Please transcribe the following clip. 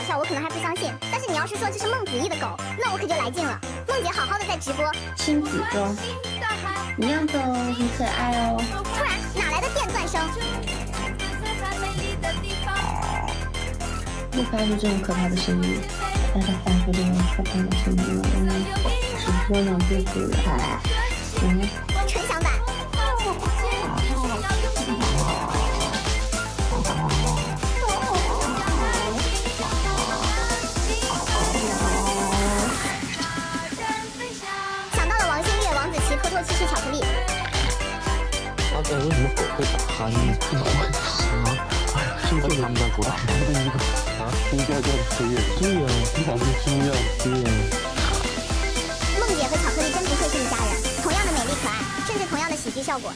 笑，我可能还不相信。但是你要是说这是孟子义的狗，那我可就来劲了。孟姐好好的在直播，亲子装，一样的哦，很可爱哦。突然哪来的电钻声？又发出这种可怕的声音，大家发出这种可怕的声音了，直播呢就不来，纯享版。想到了王心月、王子奇偷偷去吃巧克力。为什么狗会打哈呢？这为啥？哎呀，是不是他们家狗打哈的一个猪调调的黑眼？对呀，你好像猪样。对呀。梦姐和巧克力真不愧是一家人，同样的美丽可爱，甚至同样的喜剧效果。